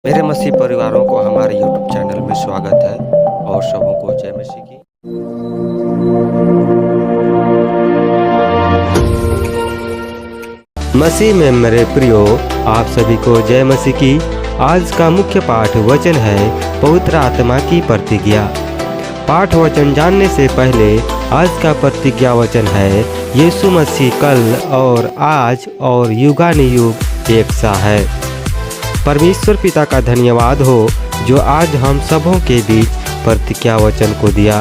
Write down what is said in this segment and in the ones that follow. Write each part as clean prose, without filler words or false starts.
मेरे मसीह परिवारों को हमारे यूट्यूब चैनल में स्वागत है और सबों को जय मसीह की। मसीह में मेरे प्रियो, आप सभी को जय मसीह की। आज का मुख्य पाठ वचन है पवित्र आत्मा की प्रतिज्ञा। पाठ वचन जानने से पहले आज का प्रतिज्ञा वचन है, यीशु मसीह कल और आज और युगानुयुग एक सा है। परमेश्वर पिता का धन्यवाद हो जो आज हम सबों के बीच प्रतिज्ञा वचन को दिया।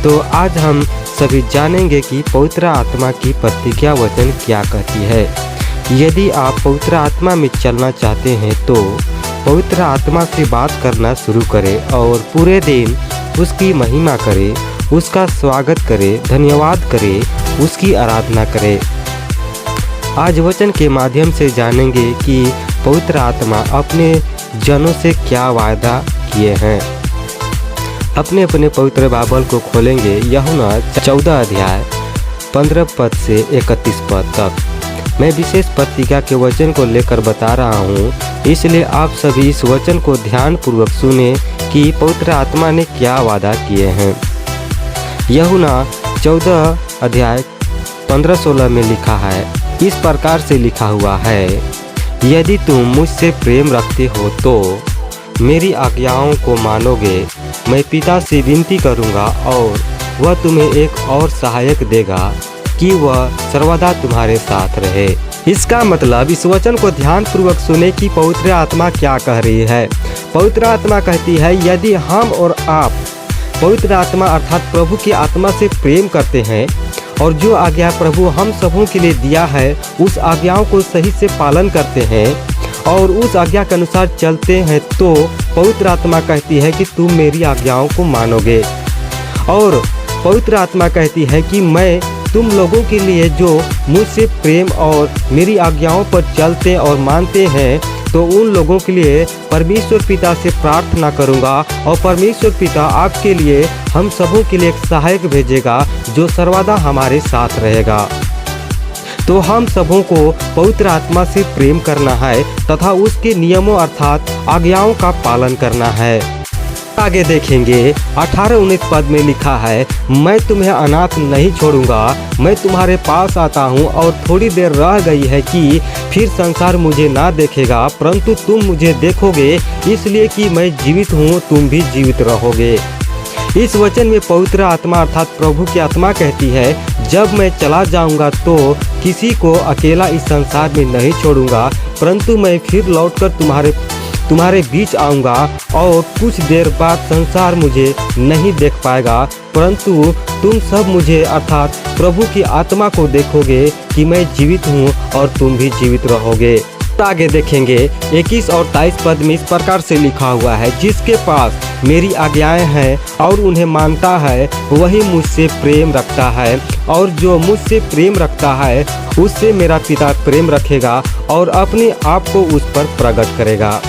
तो आज हम सभी जानेंगे कि पवित्र आत्मा की प्रतिज्ञा वचन क्या कहती है। यदि आप पवित्र आत्मा में चलना चाहते हैं तो पवित्र आत्मा से बात करना शुरू करें और पूरे दिन उसकी महिमा करें, उसका स्वागत करें, धन्यवाद करें, उसकी आराधना करें। आज वचन के माध्यम से जानेंगे कि पवित्र आत्मा अपने जनों से क्या वायदा किए हैं। अपने पवित्र बाइबल को खोलेंगे, यूहन्ना 14 अध्याय 15 पद से 31 पद तक। मैं विशेष प्रतिज्ञा के वचन को लेकर बता रहा हूँ, इसलिए आप सभी इस वचन को ध्यान पूर्वक सुने कि पवित्र आत्मा ने क्या वादा किए हैं। यूहन्ना 14 अध्याय 15-16 में लिखा है, इस प्रकार से लिखा हुआ है, यदि तुम मुझसे प्रेम रखते हो तो मेरी आज्ञाओं को मानोगे। मैं पिता से विनती करूंगा और वह तुम्हें एक और सहायक देगा कि वह सर्वदा तुम्हारे साथ रहे। इसका मतलब इस वचन को ध्यान पूर्वक सुने कि पवित्र आत्मा क्या कह रही है। पवित्र आत्मा कहती है, यदि हम और आप पवित्र आत्मा अर्थात प्रभु की आत्मा से प्रेम करते हैं और जो आज्ञा प्रभु हम सबों के लिए दिया है उस आज्ञाओं को सही से पालन करते हैं और उस आज्ञा के अनुसार चलते हैं, तो पवित्र आत्मा कहती है कि तुम मेरी आज्ञाओं को मानोगे। और पवित्र आत्मा कहती है कि मैं तुम लोगों के लिए जो मुझसे प्रेम और मेरी आज्ञाओं पर चलते और मानते हैं, तो उन लोगों के लिए परमेश्वर पिता से प्रार्थना करूंगा और परमेश्वर पिता आपके लिए, हम सबों के लिए एक सहायक भेजेगा जो सर्वदा हमारे साथ रहेगा। तो हम सबों को पवित्र आत्मा से प्रेम करना है तथा उसके नियमों अर्थात आज्ञाओं का पालन करना है। आगे देखेंगे 18-19 पद में लिखा है, मैं तुम्हें अनाथ नहीं छोड़ूंगा, मैं तुम्हारे पास आता हूँ और थोड़ी देर रह गई है कि फिर संसार मुझे ना देखेगा, परंतु तुम मुझे देखोगे, इसलिए कि मैं जीवित हूँ, तुम भी जीवित रहोगे। इस वचन में पवित्र आत्मा अर्थात प्रभु की आत्मा कहती है, जब मैं चला जाऊंगा तो किसी को अकेला इस संसार में नहीं छोड़ूंगा, परंतु मैं फिर लौटकर तुम्हारे बीच आऊँगा और कुछ देर बाद संसार मुझे नहीं देख पाएगा, परंतु तुम सब मुझे अर्थात प्रभु की आत्मा को देखोगे कि मैं जीवित हूँ और तुम भी जीवित रहोगे। आगे देखेंगे 21 और 23 पद में इस प्रकार से लिखा हुआ है, जिसके पास मेरी आज्ञाएं हैं और उन्हें मानता है वही मुझसे प्रेम रखता है, और जो मुझसे प्रेम रखता है उससे मेरा पिता प्रेम रखेगा और अपने आप को उस पर प्रकट करेगा।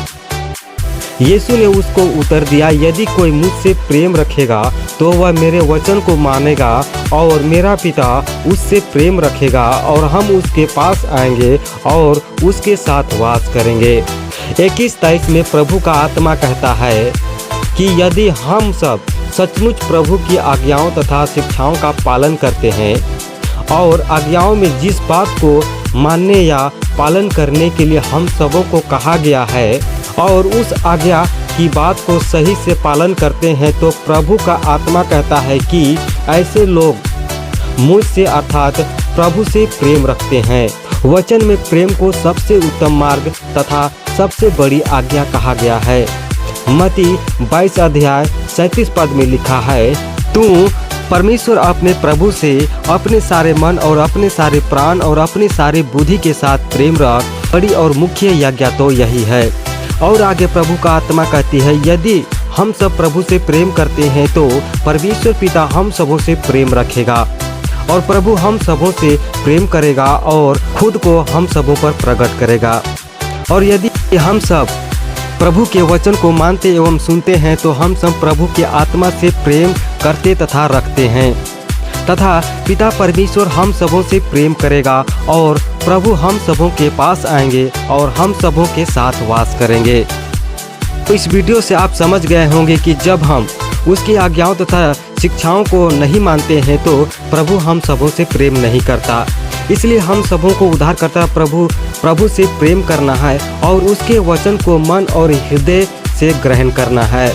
यीशु ने उसको उत्तर दिया, यदि कोई मुझसे प्रेम रखेगा तो वह मेरे वचन को मानेगा और मेरा पिता उससे प्रेम रखेगा और हम उसके पास आएंगे और उसके साथ वास करेंगे। 21-23 में प्रभु का आत्मा कहता है कि यदि हम सब सचमुच प्रभु की आज्ञाओं तथा शिक्षाओं का पालन करते हैं और आज्ञाओं में जिस बात को मानने या पालन करने के लिए हम सबों को कहा गया है और उस आज्ञा की बात को सही से पालन करते हैं, तो प्रभु का आत्मा कहता है कि ऐसे लोग मुझसे अर्थात प्रभु से प्रेम रखते हैं। वचन में प्रेम को सबसे उत्तम मार्ग तथा सबसे बड़ी आज्ञा कहा गया है। मत्ती 22 अध्याय 37 पद में लिखा है, तू परमेश्वर अपने प्रभु से अपने सारे मन और अपने सारे प्राण और अपने सारे बुद्धि के साथ प्रेम रख, बड़ी और मुख्य आज्ञा तो यही है। और आगे प्रभु का आत्मा कहती है, यदि हम सब प्रभु से प्रेम करते हैं तो परमेश्वर पिता हम सबों से प्रेम रखेगा और प्रभु हम सबों से प्रेम करेगा और खुद को हम सबों पर प्रकट करेगा। और यदि हम सब प्रभु के वचन को मानते एवं सुनते हैं तो हम सब प्रभु के आत्मा से प्रेम करते तथा रखते हैं तथा पिता परमेश्वर हम सबों से प्रेम करेगा और प्रभु हम सबों के पास आएंगे और हम सबों के साथ वास करेंगे। तो इस वीडियो से आप समझ गए होंगे कि जब हम उसकी आज्ञाओं तथा शिक्षाओं को नहीं मानते हैं तो प्रभु हम सबों से प्रेम नहीं करता। इसलिए हम सबों को उद्धारकर्ता प्रभु से प्रेम करना है और उसके वचन को मन और हृदय से ग्रहण करना है।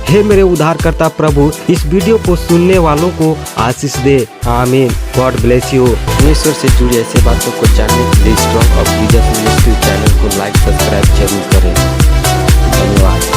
हे मेरे उद्धारकर्ता प्रभु, इस वीडियो को सुनने वालों को आशीष दे। आमीन। God bless you. परमेश्वर से जुड़ी ऐसे बातों को जानने के लिए strong of Jesus ministry channel को लाइक सब्सक्राइब जरूर करें। धन्यवाद।